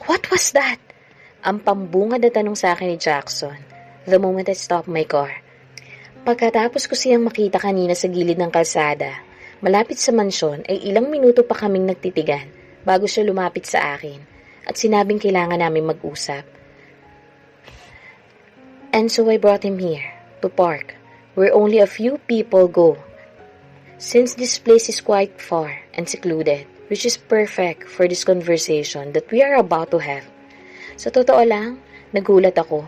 What was that? Ang pambungad na tanong sa akin ni Jackson the moment I stopped my car. Pagkatapos ko siyang makita kanina sa gilid ng kalsada, malapit sa mansyon ay ilang minuto pa kaming nagtitigan bago siya lumapit sa akin at sinabing kailangan namin mag-usap. And so I brought him here, to park, where only a few people go. Since this place is quite far and secluded, which is perfect for this conversation that we are about to have. Sa totoo lang, nagulat ako.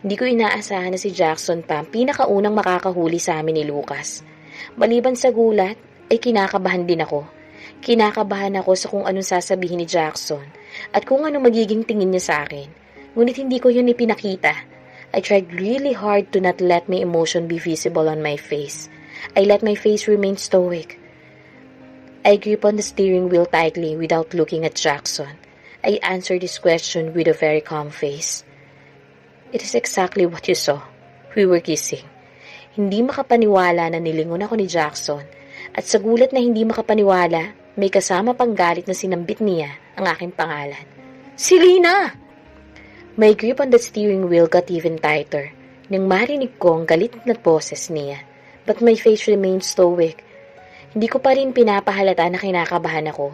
Hindi ko inaasahan na si Jackson pa ang pinakaunang makakahuli sa amin ni Lucas. Maliban sa gulat, ay kinakabahan din ako. Kinakabahan ako sa kung anong sasabihin ni Jackson at kung ano magiging tingin niya sa akin. Ngunit hindi ko yun ipinakita. I tried really hard to not let my emotion be visible on my face. I let my face remain stoic. I grip on the steering wheel tightly without looking at Jackson. I answered his question with a very calm face. It is exactly what you saw. We were kissing. Hindi makapaniwala na nilingon ako ni Jackson at sa gulat na hindi makapaniwala, may kasama pang galit na sinambit niya ang aking pangalan. Selena! My grip on the steering wheel got even tighter nang marinig ko ang galit na boses niya. But my face remained stoic. Hindi ko pa rin pinapahalata na kinakabahan ako.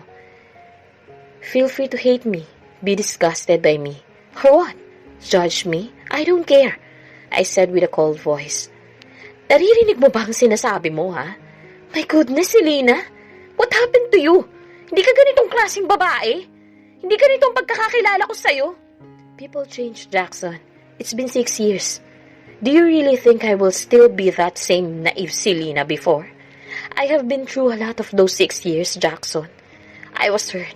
Feel free to hate me, be disgusted by me. For what? Judge me? I don't care, I said with a cold voice. Naririnig mo ba ang sinasabi mo, ha? My goodness, Selena! What happened to you? Hindi ka ganitong klaseng babae? Hindi ganitong pagkakakilala ko sa'yo? People change, Jackson. It's been 6 years. Do you really think I will still be that same naive Selena before? I have been through a lot of those 6 years, Jackson. I was hurt.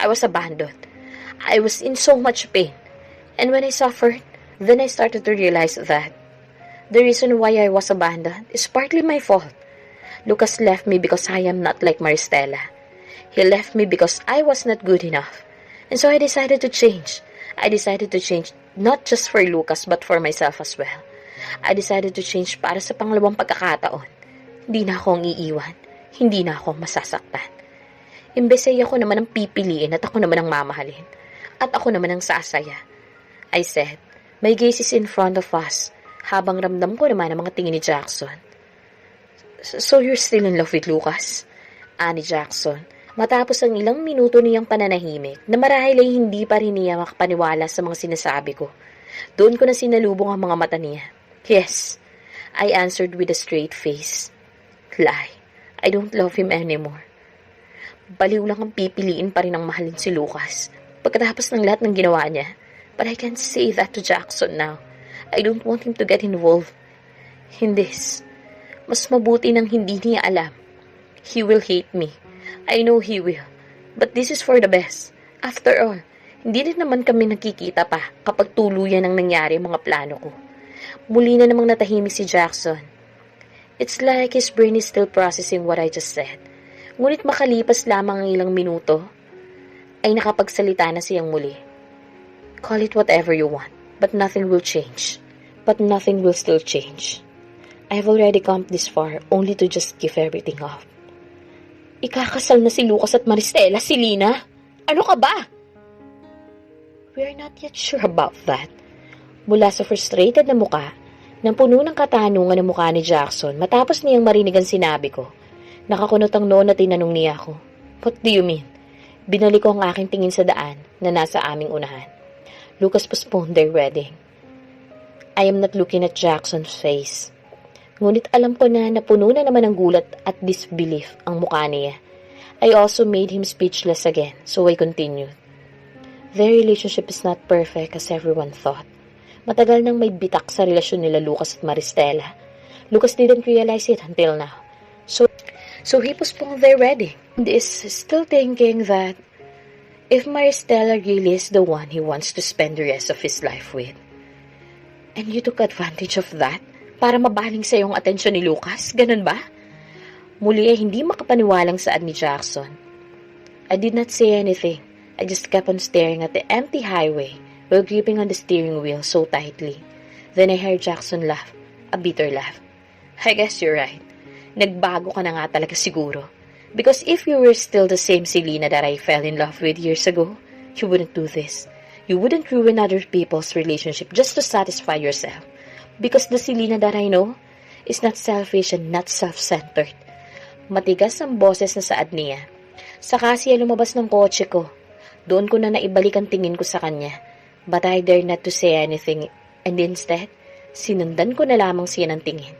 I was abandoned. I was in so much pain. And when I suffered, then I started to realize that the reason why I was abandoned is partly my fault. Lucas left me because I am not like Maristela. He left me because I was not good enough. And so I decided to change. I decided to change not just for Lucas but for myself as well. I decided to change para sa pangalawang pagkakataon. Hindi na akong iiwan. Hindi na akong masasaktan. Imbes ay ako naman ang pipiliin at ako naman ang mamahalin. At ako naman ang sasaya. I said, my gaze is in front of us, habang ramdam ko naman ang mga tingin ni Jackson. So you're still in love with Lucas? Ani Jackson, matapos ang ilang minuto niyang pananahimik, na marahil ay hindi pa rin niya makapaniwala sa mga sinasabi ko. Doon ko na sinalubong ang mga mata niya. Yes, I answered with a straight face. Lie, I don't love him anymore. Baliw lang ang pipiliin pa rin ang mahalin si Lucas, pagkatapos ng lahat ng ginawa niya. But I can't say that to Jackson now. I don't want him to get involved in this. Mas mabuti nang hindi niya alam. He will hate me. I know he will. But this is for the best. After all, hindi rin naman kami nakikita pa kapag tuluyan ang nangyari ang mga plano ko. Muli na namang natahimik si Jackson. It's like his brain is still processing what I just said. Ngunit makalipas lamang ang ilang minuto, ay nakapagsalita na siyang muli. Call it whatever you want, but nothing will change. But nothing will still change. I have already come this far only to just give everything up. Ikakasal na si Lucas at Maristela, Selena? Ano ka ba? We are not yet sure about that. Mula sa frustrated na muka, nang puno ng katanungan ang mukha ni Jackson matapos niyang marinig ang sinabi ko, nakakunot ang noon at tinanong niya ako, What do you mean? Binalik ko ang aking tingin sa daan na nasa aming unahan. Lucas postponed their wedding. I am not looking at Jackson's face. Ngunit alam ko na napuno na naman ng gulat at disbelief ang mukha niya. I also made him speechless again, so I continued. Their relationship is not perfect as everyone thought. Matagal nang may bitak sa relasyon nila Lucas at Maristela. Lucas didn't realize it until now. So he postponed their wedding. And is still thinking that if Maristela really is the one he wants to spend the rest of his life with. And you took advantage of that para mabaling sa iyong atensyon ni Lucas? Ganun ba? Muli ay hindi makapaniwalang saad ni Jackson. I did not say anything. I just kept on staring at the empty highway while gripping on the steering wheel so tightly. Then I heard Jackson laugh, a bitter laugh. I guess you're right. Nagbago ka na nga talaga siguro. Because if you were still the same Selena that I fell in love with years ago, you wouldn't do this. You wouldn't ruin other people's relationship just to satisfy yourself. Because the Selena that I know is not selfish and not self-centered. Matigas ang boses na saad niya. Saka siya lumabas ng kotse ko. Doon ko na naibalik ang tingin ko sa kanya. But I dare not to say anything. And instead, sinundan ko na lamang siya ng tingin.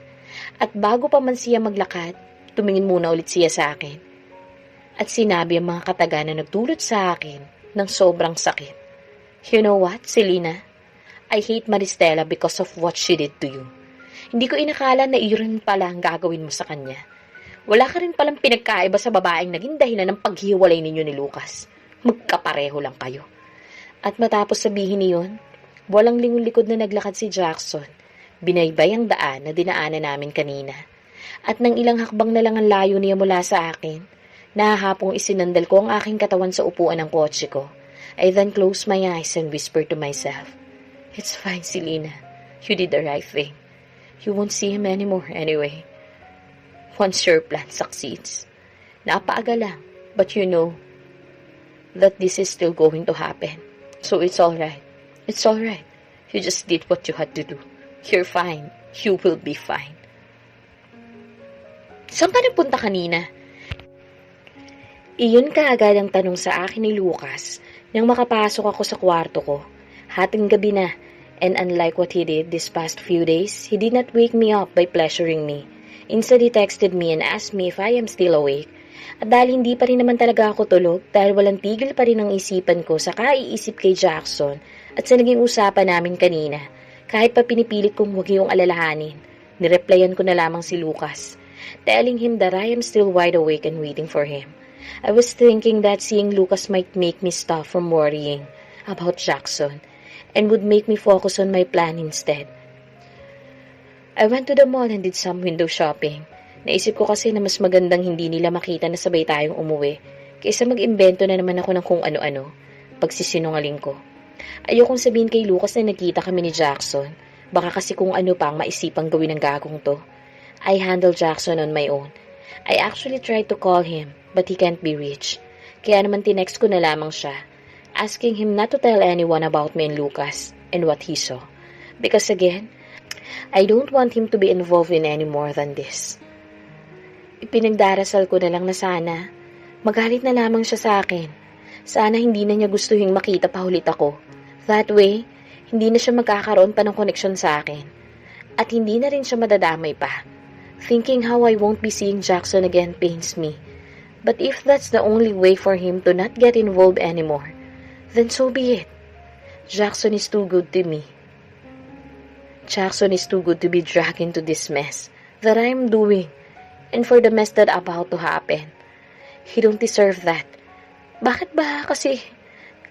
At bago pa man siya maglakad, tumingin muna ulit siya sa akin. At sinabi ang mga kataga na nagdulot sa akin ng sobrang sakit. You know what, Selena? I hate Maristela because of what she did to you. Hindi ko inakala na iyon pala ang gagawin mo sa kanya. Wala ka rin palang pinagkaiba sa babaeng naging dahilan ng paghiwalay ninyo ni Lucas. Magkapareho lang kayo. At matapos sabihin niyon, walang lingon-likod na naglakad si Jackson. Binaybay ang daan na dinaanan namin kanina. At nang ilang hakbang na lang ang layo niya mula sa akin, nahahapong isinandal ko ang aking katawan sa upuan ng kotse ko. I then closed my eyes and whispered to myself, "It's fine, Selena. You did the right thing. You won't see him anymore anyway. Once your plan succeeds. Napaaga lang, but you know that this is still going to happen. So it's alright. It's alright. You just did what you had to do. You're fine. You will be fine." Saan ka nagpunta kanina? Iyon kaagad ang tanong sa akin ni Lucas nang makapasok ako sa kwarto ko. Hating gabi na, and unlike what he did these past few days, he did not wake me up by pleasuring me. Instead, he texted me and asked me if I am still awake. At dahil hindi pa rin naman talaga ako tulog, dahil walang tigil pa rin ang isipan ko sa kaiisip kay Jackson at sa naging usapan namin kanina, kahit pa pinipilit kong huwag iyong alalahanin, nireplyan ko na lamang si Lucas, telling him that I am still wide awake and waiting for him. I was thinking that seeing Lucas might make me stop from worrying about Jackson and would make me focus on my plan instead. I went to the mall and did some window shopping. Naisip ko kasi na mas magandang hindi nila makita na sabay tayong umuwi kaysa mag-imbento na naman ako ng kung ano-ano, pagsisinungaling ko. Ayokong sabihin kay Lucas na nagkita kami ni Jackson. Baka kasi kung ano pang maisipang gawin ng gagong to. I handle Jackson on my own. I actually tried to call him, but he can't be reached. Kaya naman tinext ko na lamang siya, asking him not to tell anyone about me and Lucas and what he saw. Because again, I don't want him to be involved in any more than this. Ipinagdarasal ko na lang na sana magalit na lamang siya sa akin. Sana hindi na niya gustuhin makita pa ulit ako. That way, hindi na siya magkakaroon pa ng koneksyon sa akin. At hindi na rin siya madadamay pa. Thinking how I won't be seeing Jackson again pains me. But if that's the only way for him to not get involved anymore, then so be it. Jackson is too good to me. Jackson is too good to be dragged into this mess that I'm doing. And for the mess that about to happen. He don't deserve that. Bakit ba? Kasi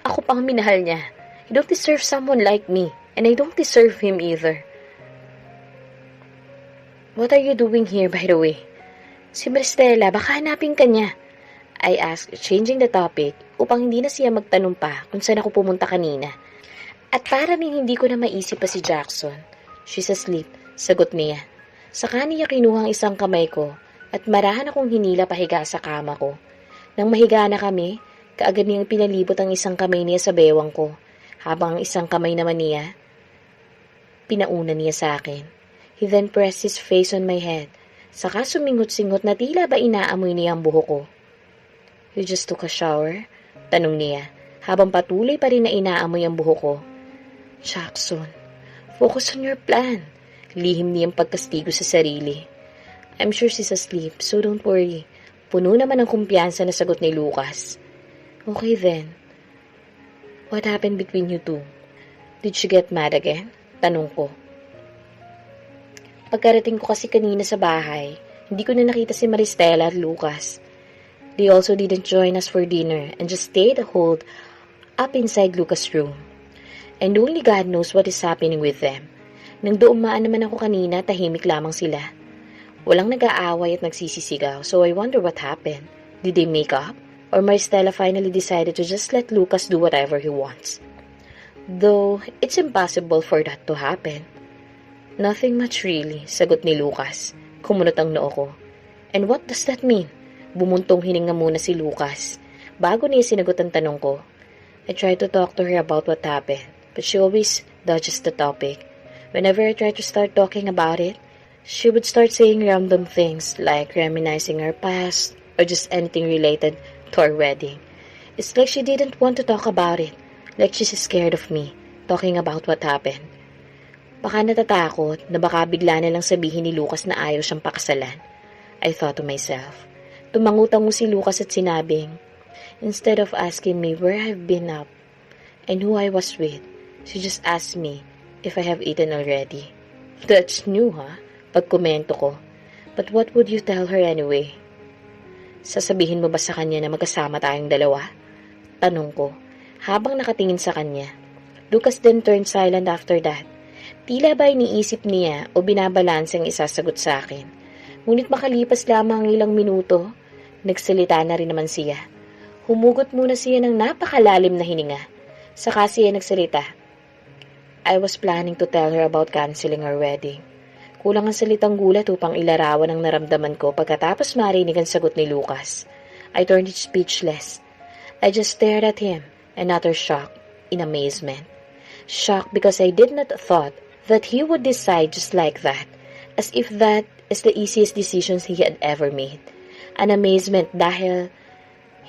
ako pang minahal niya. He don't deserve someone like me. And I don't deserve him either. What are you doing here, by the way? Si Maristela, baka hanapin ka niya. I asked, changing the topic, upang hindi na siya magtanong pa kung saan ako pumunta kanina. At para rin hindi ko na maisip pa si Jackson. She's asleep, sagot niya. Saka niya kinuha ang isang kamay ko at marahan akong hinila pahiga sa kama ko. Nang mahiga na kami, kaagad niyang pinalibot ang isang kamay niya sa bewang ko, habang ang isang kamay naman niya, pinauna niya sa akin. He then pressed his face on my head, saka sumingot-singot na tila ba inaamoy niya ang buhok ko. You just took a shower? Tanong niya, habang patuloy pa rin na inaamoy ang buhok ko. Jackson, focus on your plan. Lihim niyang pagkastigo sa sarili. I'm sure she's asleep, so don't worry. Puno naman ng kumpiyansa na sagot ni Lucas. Okay then. What happened between you two? Did she get mad again? Tanong ko. Pagkarating ko kasi kanina sa bahay, hindi ko na nakita si Maristela at Lucas. They also didn't join us for dinner and just stayed holed up inside Lucas' room. And only God knows what is happening with them. Nang dumaan naman ako kanina, tahimik lamang sila. Walang nag-aaway at nagsisisigaw, so I wonder what happened. Did they make up? Or Maristela finally decided to just let Lucas do whatever he wants? Though, it's impossible for that to happen. Nothing much really, sagot ni Lucas. Kumunot ang noo ko. And what does that mean? Bumuntong hininga muna si Lucas, bago niya sinagot ang tanong ko. I tried to talk to her about what happened, but she always dodges the topic. Whenever I try to start talking about it, she would start saying random things like reminiscing her past or just anything related to our wedding. It's like she didn't want to talk about it, like she's scared of me talking about what happened. Baka natatakot na baka bigla na lang sabihin ni Lucas na ayaw siyang pakasalan. I thought to myself. Tumangutango si Lucas at sinabing, instead of asking me where I've been up and who I was with, she just asked me if I have eaten already. That's new, ha? Pagkomento ko. But what would you tell her anyway? Sasabihin mo ba sa kanya na magkasama tayong dalawa? Tanong ko, habang nakatingin sa kanya. Lucas then turned silent after that. Tila ba iniisip niya o binabalanse ang isasagot sa akin. Ngunit makalipas lamang ang ilang minuto, nagsalita na rin naman siya. Humugot muna siya ng napakalalim na hininga. Saka siya nagsalita. I was planning to tell her about canceling our wedding. Kulang ang salitang gulat upang ilarawan ang naramdaman ko pagkatapos marinig ang sagot ni Lucas. I turned speechless. I just stared at him in utter shock, in amazement. Shocked because I did not thought that he would decide just like that, as if that is the easiest decisions he had ever made. An amazement dahil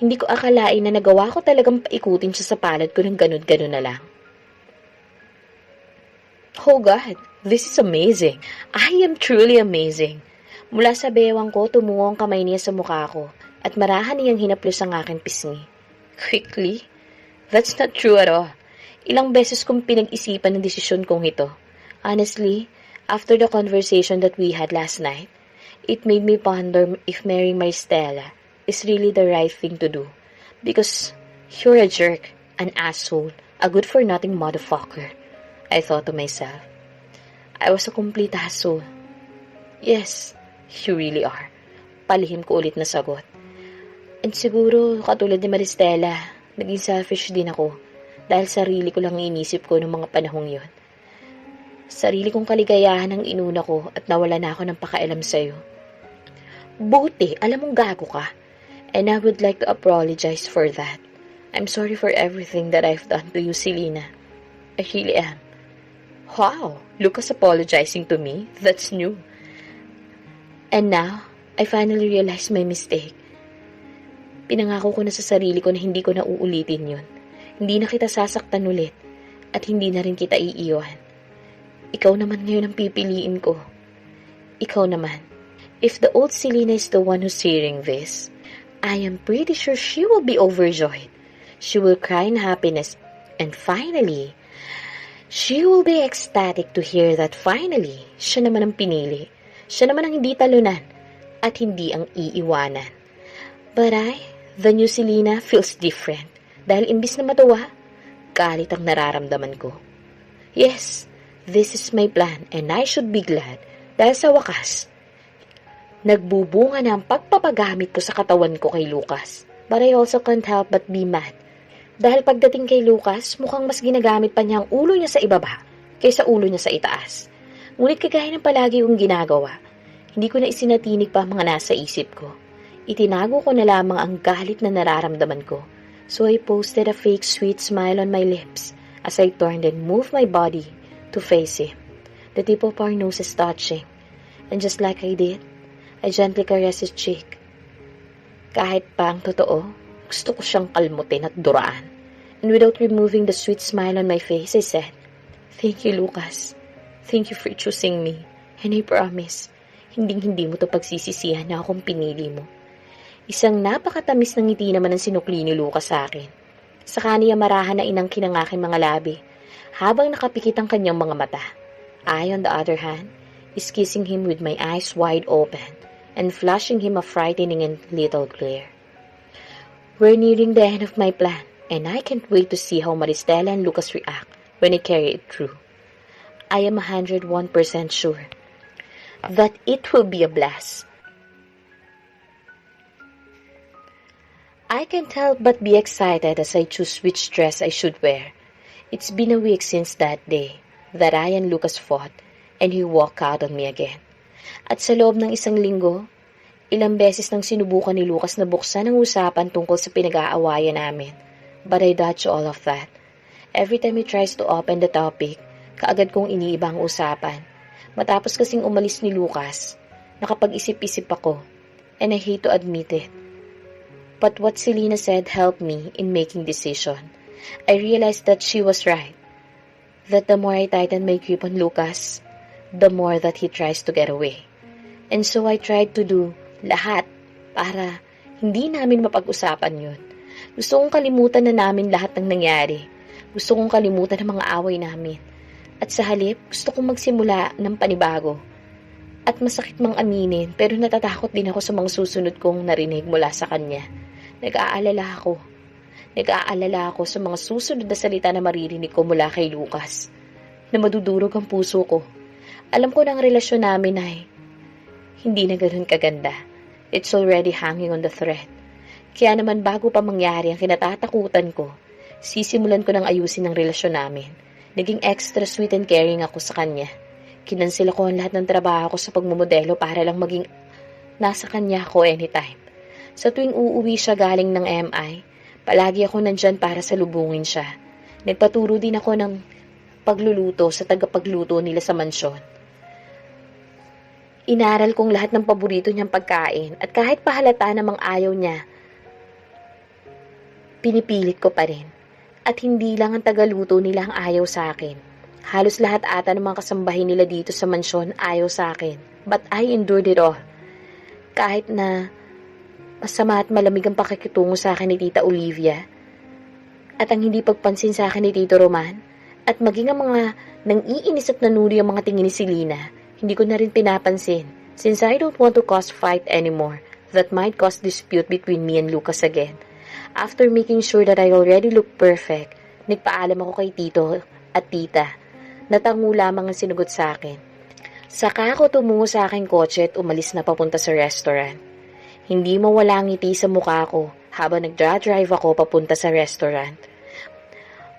hindi ko akalain na nagawa ko talagang paikutin siya sa palad ko ng ganun-ganun na lang. Oh God, this is amazing. I am truly amazing. Mula sa bewang ko, tumungo ang kamay niya sa mukha ko at marahan niyang hinaplos ang aking pisngi. Quickly? That's not true at all. Ilang beses kong pinag-isipan ang desisyon kong ito. Honestly, after the conversation that we had last night, it made me ponder if marrying Maristela is really the right thing to do. Because you're a jerk, an asshole, a good-for-nothing motherfucker. I thought to myself. I was a complete asshole. Yes, you really are. Palihim ko ulit na sagot. And siguro, katulad ni Maristela, naging selfish din ako dahil sarili ko lang inisip ko noong mga panahong yon. Sarili kong kaligayahan ang inuna ko at nawala na ako ng pakailam sa'yo. Buti, alam mong gago ka. And I would like to apologize for that. I'm sorry for everything that I've done to you, Selena. I really am. Wow, Lucas apologizing to me? That's new. And now, I finally realized my mistake. Pinangako ko na sa sarili ko na hindi ko na uulitin yun. Hindi na kita sasaktan ulit at hindi na rin kita iiwan. Ikaw naman ngayon ang pipiliin ko. Ikaw naman. If the old Selena is the one who's hearing this, I am pretty sure she will be overjoyed. She will cry in happiness. And finally, she will be ecstatic to hear that finally, siya naman ang pinili. Siya naman ang hindi talunan at hindi ang iiwanan. But the new Selena feels different. Dahil imbis na matuwa, galit ang nararamdaman ko. Yes, this is my plan and I should be glad dahil sa wakas, nagbubunga na ang pagpapagamit ko sa katawan ko kay Lucas. But I also can't help but be mad. Dahil pagdating kay Lucas, mukhang mas ginagamit pa niya ang ulo niya sa ibaba kaysa ulo niya sa itaas. Ngunit kagaya ng palagi kong ginagawa, hindi ko na isinatinig pa ang mga nasa isip ko. Itinago ko na lamang ang galit na nararamdaman ko. So I posted a fake sweet smile on my lips as I turned and moved my body to face him. The tip of our noses touching. And just like I did, I gently caressed his cheek. Kahit pa ang totoo, gusto ko siyang kalmutin at duraan. And without removing the sweet smile on my face, I said, "Thank you, Lucas. Thank you for choosing me. And I promise, hindi mo to pagsisisihan na akong pinili mo." Isang napakatamis ng ngiti naman ang sinukli ni Lucas sa akin. Sa kaniya marahan na inangkin ang aking mga labi, habang nakapikit ang kanyang mga mata. I, on the other hand, is kissing him with my eyes wide open and flashing him a frightening and little glare. We're nearing the end of my plan, and I can't wait to see how Maristela and Lucas react when I carry it through. I am 101% sure that it will be a blast. I can't help but be excited as I choose which dress I should wear. It's been a week since that day that I and Lucas fought and he walked out on me again. At sa loob ng isang linggo, ilang beses nang sinubukan ni Lucas na buksan ang usapan tungkol sa pinag-aawayan namin. But I dodge all of that. Every time he tries to open the topic, kaagad kong iniiba ang usapan. Matapos kasing umalis ni Lucas, nakapag-isip-isip ako, and I hate to admit it. But what Selena said helped me in making decision. I realized that she was right. That the more I tighten my grip on Lucas, the more that he tries to get away. And so I tried to do lahat para hindi namin mapag-usapan yun. Gusto kong kalimutan na namin lahat ng nangyari. Gusto kong kalimutan ang mga away namin. At sa halip, gusto kong magsimula ng panibago. At masakit mang aminin, pero natatakot din ako sa mga susunod kong narinig mula sa kanya. Nag-aalala ako sa mga susunod na salita na maririnig ko mula kay Lucas. Na madudurog ang puso ko. Alam ko na ang relasyon namin ay hindi na ganoon kaganda. It's already hanging on the thread. Kaya naman bago pa mangyari ang kinatatakutan ko, sisimulan ko ng ayusin ang relasyon namin. Naging extra sweet and caring ako sa kanya. Kinansil ko ang lahat ng trabaho ko sa pagmumodelo para lang maging nasa kanya ako anytime. Sa tuwing uuwi siya galing ng MI, palagi ako nandyan para salubungin siya. Nagpaturo din ako ng pagluluto sa tagapagluto nila sa mansyon. Inaral kong lahat ng paborito niyang pagkain at kahit pahalata namang ayaw niya, pinipilit ko pa rin. At hindi lang ang tagaluto nila ang ayaw sa akin. Halos lahat ata ng mga kasambahin nila dito sa mansyon ayaw sa akin. But I endured it all. Kahit na masama at malamig ang pakikitungo sa akin ni Tita Olivia, at ang hindi pagpansin sa akin ni Tito Roman, at maging ang mga nang-iinis at nanuri ang mga tingin ni Selena, hindi ko na rin pinapansin, since I don't want to cause fight anymore that might cause dispute between me and Lucas again. After making sure that I already look perfect, nagpaalam ako kay Tito at Tita. Natango lamang ang sinugot sa akin. Saka ako tumungo sa aking kotse at umalis na papunta sa restaurant. Hindi mawala ang ngiti sa mukha ko habang nagdra-drive ako papunta sa restaurant.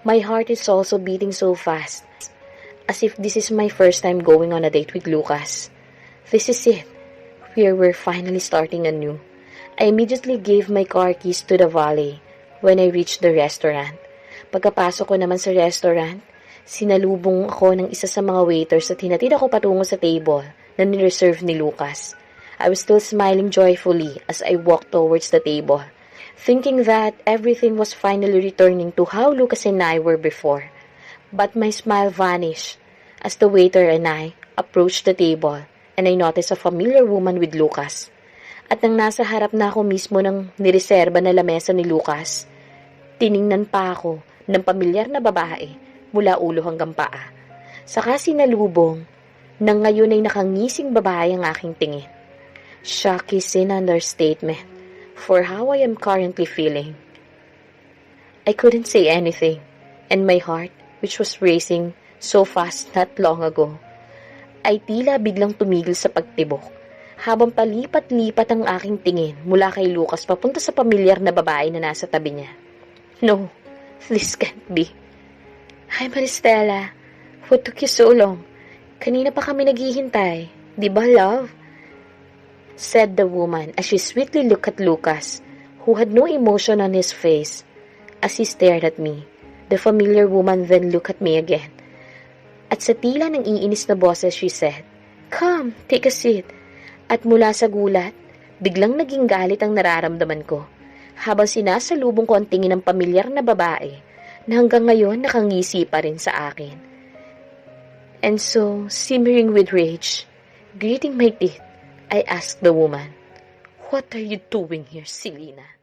My heart is also beating so fast, as if this is my first time going on a date with Lucas. This is it. We're finally starting anew. I immediately gave my car keys to the valet when I reached the restaurant. Pagkapasok ko naman sa restaurant, sinalubong ako ng isa sa mga waiters at hinatid ako patungo sa table na nireserve ni Lucas. I was still smiling joyfully as I walked towards the table, thinking that everything was finally returning to how Lucas and I were before. But my smile vanished as the waiter and I approached the table and I noticed a familiar woman with Lucas. At nang nasa harap na ako mismo ng nireserba na lamesa ni Lucas, tiningnan pa ako ng pamilyar na babae mula ulo hanggang paa. Saka sinalubong nang ngayon ay nakangising babae ang aking tingin. Shock is an understatement for how I am currently feeling. I couldn't say anything, and my heart, which was racing so fast not long ago, ay tila biglang tumigil sa pagtibok, habang palipat-lipat ang aking tingin mula kay Lucas papunta sa pamilyar na babae na nasa tabi niya. No, this can't be. Hi Maristela, what took you so long? Kanina pa kami naghihintay, di ba love? Said the woman as she sweetly looked at Lucas, who had no emotion on his face. As he stared at me, the familiar woman then looked at me again. At sa tila ng iinis na boses, she said, "Come, take a seat." At mula sa gulat, biglang naging galit ang nararamdaman ko, habang sinasalubong ko ang tingin ng pamilyar na babae na hanggang ngayon nakangisi pa rin sa akin. And so, simmering with rage, gritting my teeth, I asked the woman, "What are you doing here, Selena?"